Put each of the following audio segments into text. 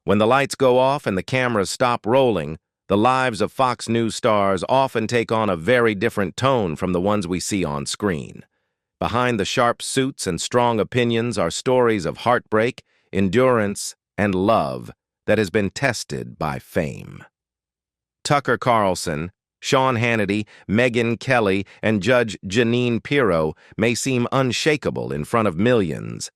When the lights go off and the cameras stop rolling, the lives of Fox News stars often take on a very different tone from the ones we see on screen. Behind the sharp suits and strong opinions are stories of heartbreak, endurance, and love that has been tested by fame. Tucker Carlson, Sean Hannity, Megyn Kelly, and Judge Jeanine Pirro may seem unshakable in front of millions,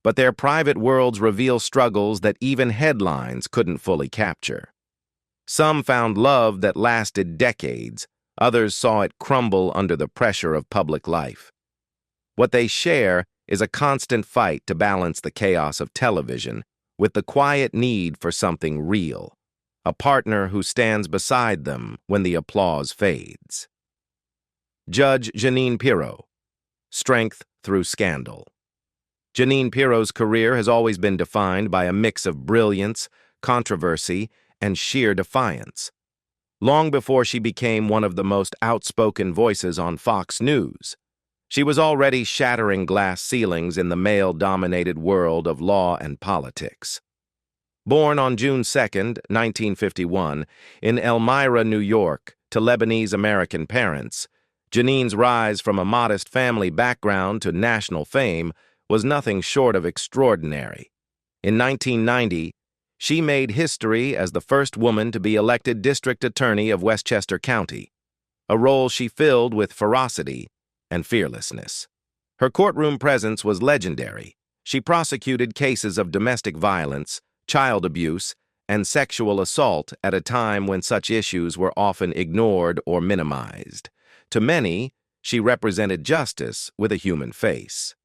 but their private worlds reveal struggles that even headlines couldn't fully capture. Some found love that lasted decades, others saw it crumble under the pressure of public life. What they share is a constant fight to balance the chaos of television with the quiet need for something real, a partner who stands beside them when the applause fades. Judge Jeanine Pirro, strength through scandal. Jeanine Pirro's career has always been defined by a mix of brilliance, controversy, and sheer defiance. Long before she became one of the most outspoken voices on Fox News, she was already shattering glass ceilings in the male-dominated world of law and politics. Born on June 2, 1951, in Elmira, New York, to Lebanese-American parents, Jeanine's rise from a modest family background to national fame was nothing short of extraordinary. In 1990, she made history as the first woman to be elected district attorney of Westchester County, a role she filled with ferocity and fearlessness. Her courtroom presence was legendary. She prosecuted cases of domestic violence, child abuse, and sexual assault at a time when such issues were often ignored or minimized. To many, she represented justice with a human face.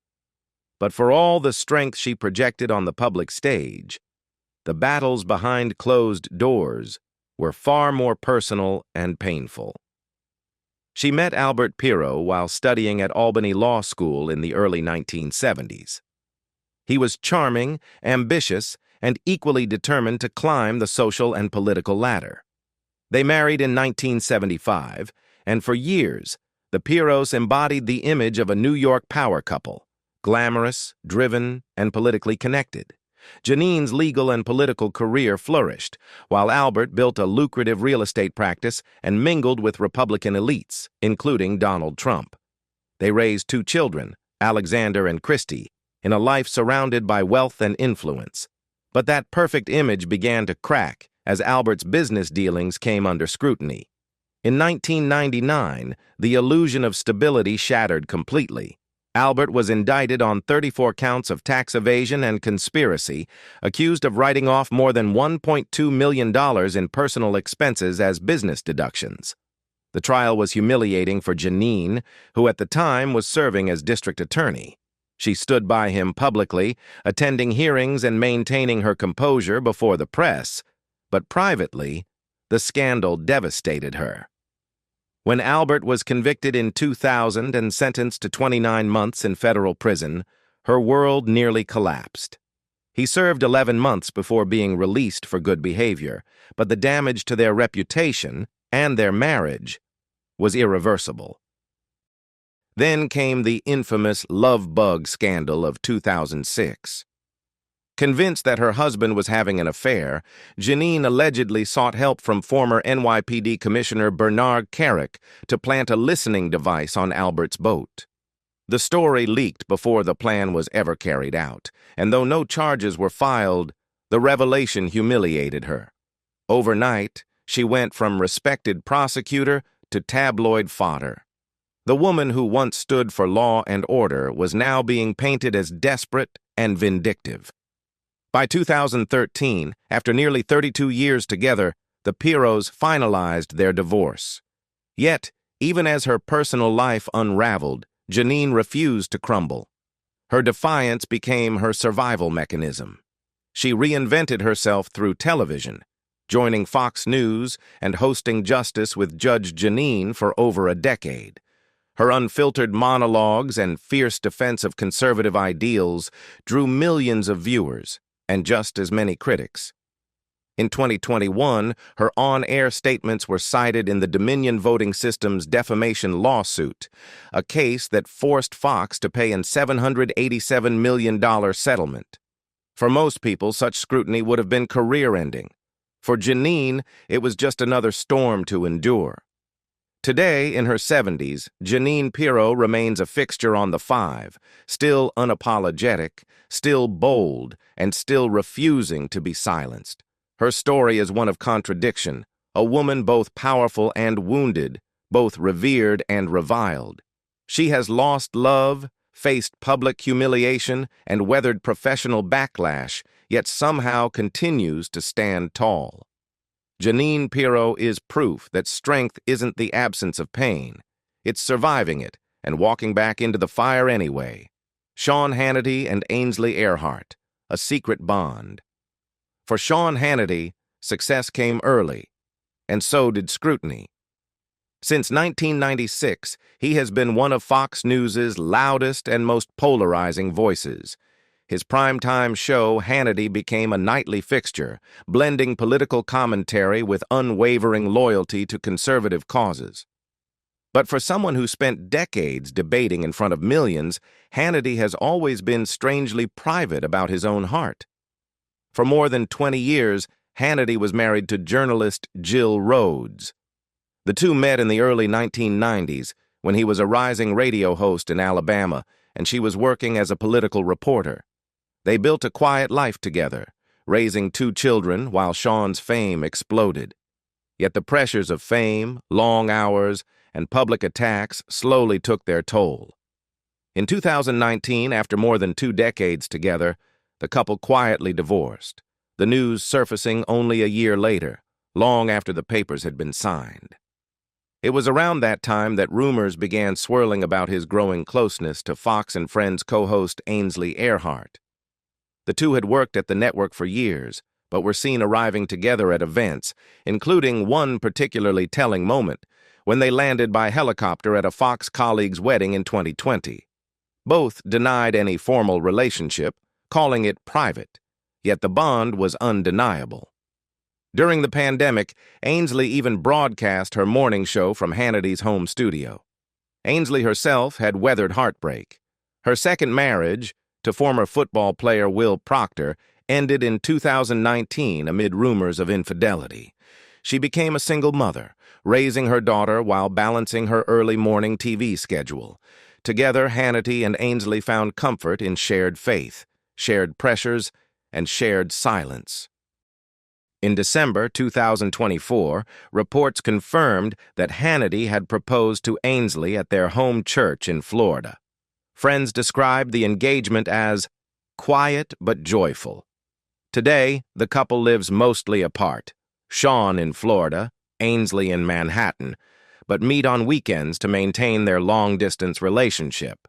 But for all the strength she projected on the public stage, the battles behind closed doors were far more personal and painful. She met Albert Perino while studying at Albany Law School in the early 1970s. He was charming, ambitious, and equally determined to climb the social and political ladder. They married in 1975, and for years, the Piros embodied the image of a New York power couple, glamorous, driven, and politically connected. Jeanine's legal and political career flourished, while Albert built a lucrative real estate practice and mingled with Republican elites, including Donald Trump. They raised 2 children, Alexander and Christy, in a life surrounded by wealth and influence. But that perfect image began to crack as Albert's business dealings came under scrutiny. In 1999, the illusion of stability shattered completely. Albert was indicted on 34 counts of tax evasion and conspiracy, accused of writing off more than $1.2 million in personal expenses as business deductions. The trial was humiliating for Jeanine, who at the time was serving as district attorney. She stood by him publicly, attending hearings and maintaining her composure before the press, but privately, the scandal devastated her. When Albert was convicted in 2000 and sentenced to 29 months in federal prison, her world nearly collapsed. He served 11 months before being released for good behavior, but the damage to their reputation and their marriage was irreversible. Then came the infamous love bug scandal of 2006. Convinced that her husband was having an affair, Jeanine allegedly sought help from former NYPD Commissioner Bernard Carrick to plant a listening device on Albert's boat. The story leaked before the plan was ever carried out, and though no charges were filed, the revelation humiliated her. Overnight, she went from respected prosecutor to tabloid fodder. The woman who once stood for law and order was now being painted as desperate and vindictive. By 2013, after nearly 32 years together, the Piros finalized their divorce. Yet, even as her personal life unraveled, Jeanine refused to crumble. Her defiance became her survival mechanism. She reinvented herself through television, joining Fox News and hosting Justice with Judge Jeanine for over a decade. Her unfiltered monologues and fierce defense of conservative ideals drew millions of viewers and just as many critics. In 2021, her on-air statements were cited in the Dominion voting system's defamation lawsuit, a case that forced Fox to pay a $787 million settlement. For most people, such scrutiny would have been career-ending. For Jeanine, it was just another storm to endure. Today, in her 70s, Jeanine Pirro remains a fixture on the Five, still unapologetic, still bold, and still refusing to be silenced. Her story is one of contradiction, a woman both powerful and wounded, both revered and reviled. She has lost love, faced public humiliation, and weathered professional backlash, yet somehow continues to stand tall. Jeanine Pirro is proof that strength isn't the absence of pain. It's surviving it and walking back into the fire anyway. Sean Hannity and Ainsley Earhart, a secret bond. For Sean Hannity, success came early, and so did scrutiny. Since 1996, he has been one of Fox News's loudest and most polarizing voices. His primetime show, Hannity, became a nightly fixture, blending political commentary with unwavering loyalty to conservative causes. But for someone who spent decades debating in front of millions, Hannity has always been strangely private about his own heart. For more than 20 years, Hannity was married to journalist Jill Rhodes. The two met in the early 1990s when he was a rising radio host in Alabama and she was working as a political reporter. They built a quiet life together, raising 2 children while Sean's fame exploded. Yet the pressures of fame, long hours, and public attacks slowly took their toll. In 2019, after more than 2 decades together, the couple quietly divorced, the news surfacing only a year later, long after the papers had been signed. It was around that time that rumors began swirling about his growing closeness to Fox and Friends co-host Ainsley Earhart. The two had worked at the network for years, but were seen arriving together at events, including one particularly telling moment when they landed by helicopter at a Fox colleague's wedding in 2020. Both denied any formal relationship, calling it private, yet the bond was undeniable. During the pandemic, Ainsley even broadcast her morning show from Hannity's home studio. Ainsley herself had weathered heartbreak. Her second marriage, to former football player Will Proctor, ended in 2019 amid rumors of infidelity. She became a single mother, raising her daughter while balancing her early morning TV schedule. Together, Hannity and Ainsley found comfort in shared faith, shared pressures, and shared silence. In December 2024, reports confirmed that Hannity had proposed to Ainsley at their home church in Florida. Friends described the engagement as quiet but joyful. Today, the couple lives mostly apart, Sean in Florida, Ainsley in Manhattan, but meet on weekends to maintain their long-distance relationship.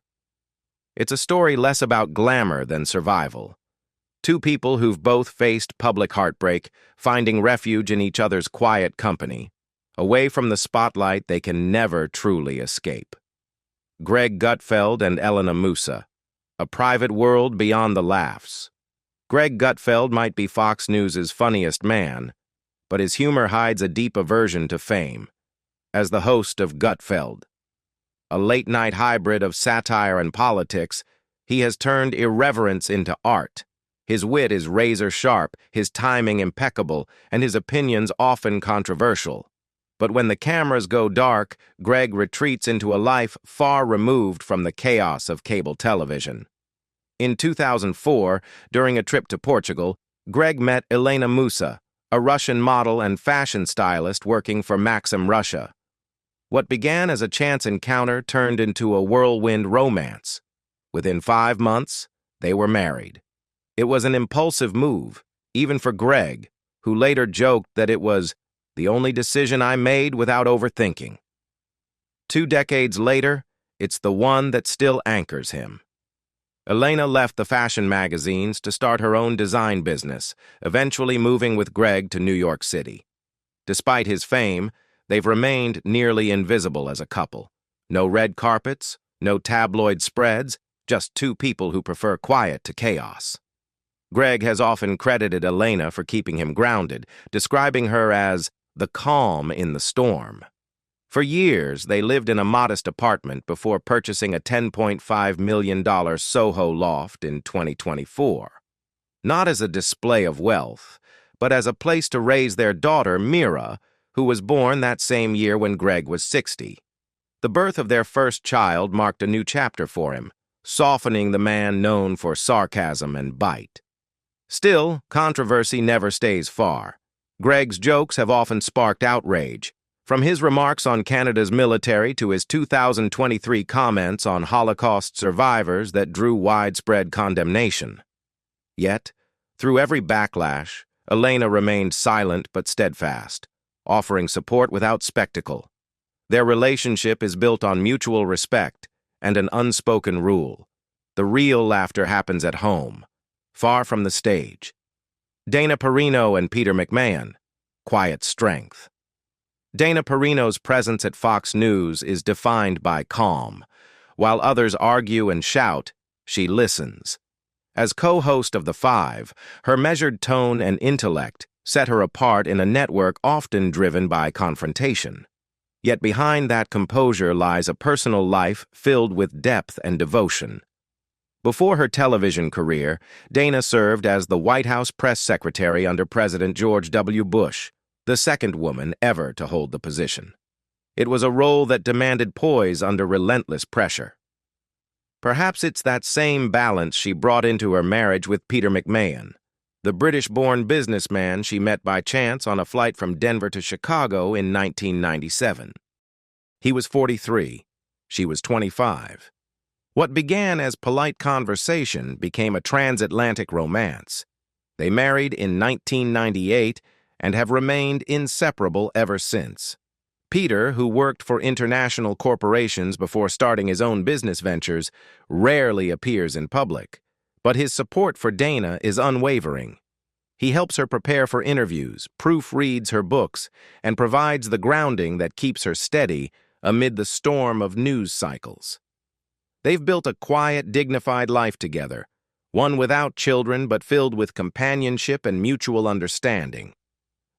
It's a story less about glamour than survival. 2 people who've both faced public heartbreak, finding refuge in each other's quiet company, away from the spotlight they can never truly escape. Greg Gutfeld and Elena Musa, a private world beyond the laughs. Greg Gutfeld might be Fox News' funniest man, but his humor hides a deep aversion to fame. As the host of Gutfeld, a late-night hybrid of satire and politics, he has turned irreverence into art. His wit is razor-sharp, his timing impeccable, and his opinions often controversial. But when the cameras go dark, Greg retreats into a life far removed from the chaos of cable television. In 2004, during a trip to Portugal, Greg met Elena Musa, a Russian model and fashion stylist working for Maxim Russia. What began as a chance encounter turned into a whirlwind romance. Within 5 months, they were married. It was an impulsive move, even for Greg, who later joked that it was the only decision I made without overthinking. 2 decades later, it's the one that still anchors him. Elena left the fashion magazines to start her own design business, eventually moving with Greg to New York City. Despite his fame, they've remained nearly invisible as a couple. No red carpets, no tabloid spreads, just 2 people who prefer quiet to chaos. Greg has often credited Elena for keeping him grounded, describing her as the calm in the storm. For years, they lived in a modest apartment before purchasing a $10.5 million Soho loft in 2024. not as a display of wealth, but as a place to raise their daughter, Mira, who was born that same year when Greg was 60. The birth of their first child marked a new chapter for him, softening the man known for sarcasm and bite. Still, controversy never stays far. Greg's jokes have often sparked outrage, from his remarks on Canada's military to his 2023 comments on Holocaust survivors that drew widespread condemnation. Yet, through every backlash, Elena remained silent but steadfast, offering support without spectacle. Their relationship is built on mutual respect and an unspoken rule. The real laughter happens at home, far from the stage. Dana Perino and Peter McMahon, quiet strength. Dana Perino's presence at Fox News is defined by calm. While others argue and shout, she listens. As co-host of The Five, her measured tone and intellect set her apart in a network often driven by confrontation. Yet behind that composure lies a personal life filled with depth and devotion. Before her television career, Dana served as the White House press secretary under President George W. Bush, the second woman ever to hold the position. It was a role that demanded poise under relentless pressure. Perhaps it's that same balance she brought into her marriage with Peter McMahon, the British-born businessman she met by chance on a flight from Denver to Chicago in 1997. He was 43. She was 25. What began as polite conversation became a transatlantic romance. They married in 1998 and have remained inseparable ever since. Peter, who worked for international corporations before starting his own business ventures, rarely appears in public, but his support for Dana is unwavering. He helps her prepare for interviews, proofreads her books, and provides the grounding that keeps her steady amid the storm of news cycles. They've built a quiet, dignified life together, one without children but filled with companionship and mutual understanding.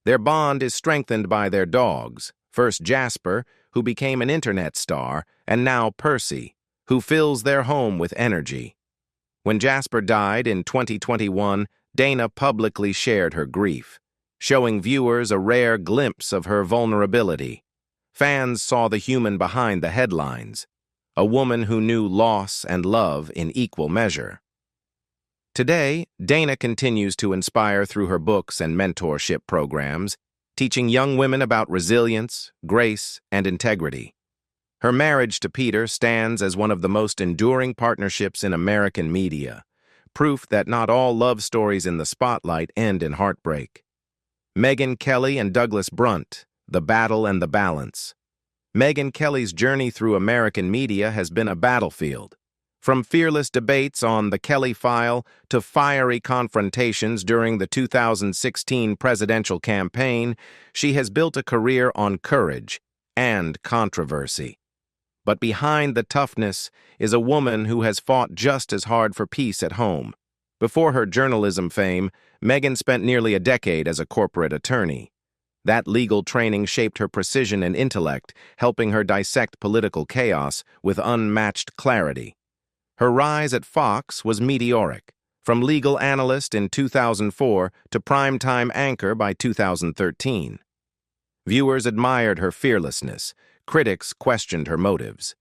Their bond is strengthened by their dogs, first Jasper, who became an internet star, and now Percy, who fills their home with energy. When Jasper died in 2021, Dana publicly shared her grief, showing viewers a rare glimpse of her vulnerability. Fans saw the human behind the headlines, a woman who knew loss and love in equal measure. Today, Dana continues to inspire through her books and mentorship programs, teaching young women about resilience, grace, and integrity. Her marriage to Peter stands as one of the most enduring partnerships in American media, proof that not all love stories in the spotlight end in heartbreak. Megyn Kelly and Douglas Brunt, The Battle and the Balance. Megyn Kelly's journey through American media has been a battlefield. From fearless debates on The Kelly File to fiery confrontations during the 2016 presidential campaign, she has built a career on courage and controversy. But behind the toughness is a woman who has fought just as hard for peace at home. Before her journalism fame, Megyn spent nearly a decade as a corporate attorney. That legal training shaped her precision and intellect, helping her dissect political chaos with unmatched clarity. Her rise at Fox was meteoric, from legal analyst in 2004 to primetime anchor by 2013. Viewers admired her fearlessness. Critics questioned her motives.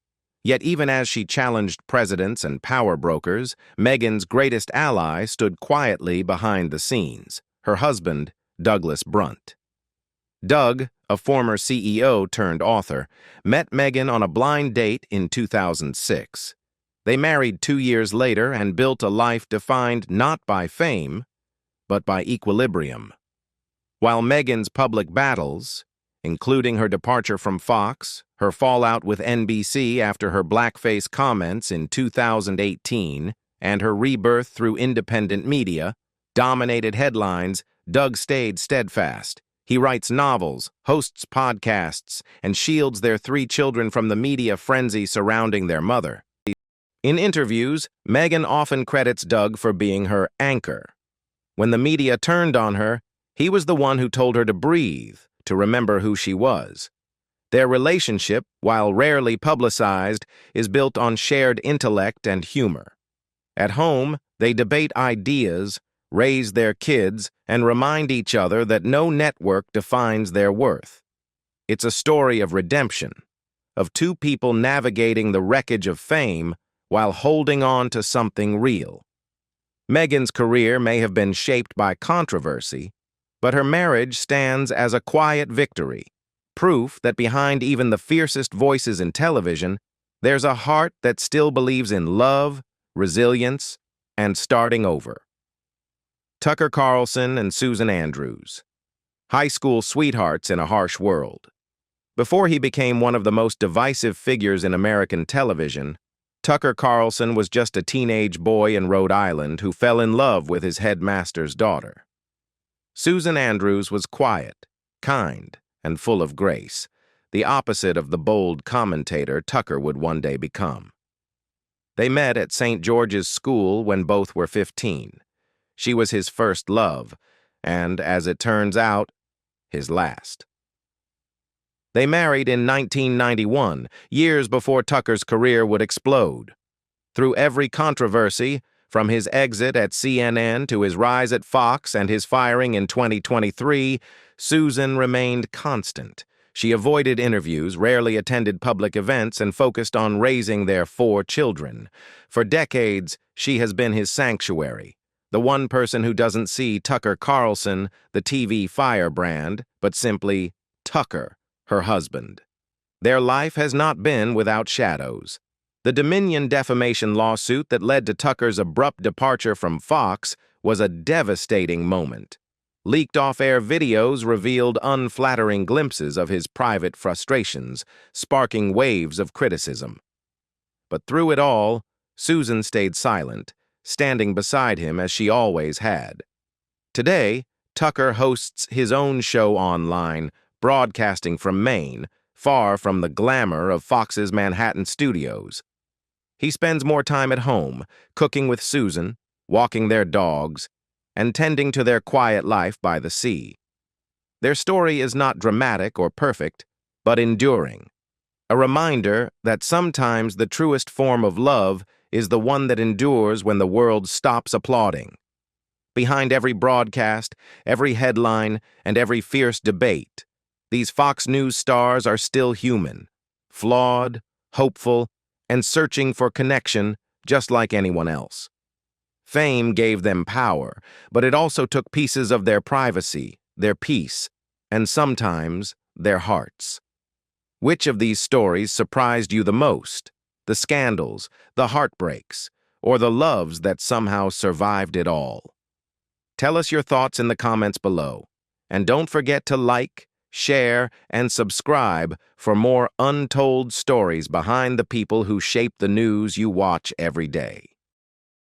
Yet even as she challenged presidents and power brokers, Megyn's greatest ally stood quietly behind the scenes, her husband, Douglas Brunt. Doug, a former CEO turned author, met Megyn on a blind date in 2006. They married 2 years later and built a life defined not by fame, but by equilibrium. While Megyn's public battles, including her departure from Fox, her fallout with NBC after her blackface comments in 2018, and her rebirth through independent media, dominated headlines, Doug stayed steadfast. He writes novels, hosts podcasts, and shields their 3 children from the media frenzy surrounding their mother. In interviews, Megyn often credits Doug for being her anchor. When the media turned on her, he was the one who told her to breathe, to remember who she was. Their relationship, while rarely publicized, is built on shared intellect and humor. At home, they debate ideas, raise their kids, and remind each other that no network defines their worth. It's a story of redemption, of two people navigating the wreckage of fame while holding on to something real. Megyn's career may have been shaped by controversy, but her marriage stands as a quiet victory, proof that behind even the fiercest voices in television, there's a heart that still believes in love, resilience, and starting over. Tucker Carlson and Susan Andrews, high school sweethearts in a harsh world. Before he became one of the most divisive figures in American television, Tucker Carlson was just a teenage boy in Rhode Island who fell in love with his headmaster's daughter. Susan Andrews was quiet, kind, and full of grace, the opposite of the bold commentator Tucker would one day become. They met at St. George's School when both were 15. She was his first love, and, as it turns out, his last. They married in 1991, years before Tucker's career would explode. Through every controversy, from his exit at CNN to his rise at Fox and his firing in 2023, Susan remained constant. She avoided interviews, rarely attended public events, and focused on raising their 4 children. For decades, she has been his sanctuary, the one person who doesn't see Tucker Carlson, the TV firebrand, but simply Tucker, her husband. Their life has not been without shadows. The Dominion defamation lawsuit that led to Tucker's abrupt departure from Fox was a devastating moment. Leaked off-air videos revealed unflattering glimpses of his private frustrations, sparking waves of criticism. But through it all, Susan stayed silent, standing beside him as she always had. Today, Tucker hosts his own show online, broadcasting from Maine, far from the glamour of Fox's Manhattan studios. He spends more time at home, cooking with Susan, walking their dogs, and tending to their quiet life by the sea. Their story is not dramatic or perfect, but enduring. A reminder that sometimes the truest form of love is the one that endures when the world stops applauding. Behind every broadcast, every headline, and every fierce debate, these Fox News stars are still human, flawed, hopeful, and searching for connection just like anyone else. Fame gave them power, but it also took pieces of their privacy, their peace, and sometimes their hearts. Which of these stories surprised you the most? The scandals, the heartbreaks, or the loves that somehow survived it all? Tell us your thoughts in the comments below. And don't forget to like, share, and subscribe for more untold stories behind the people who shape the news you watch every day.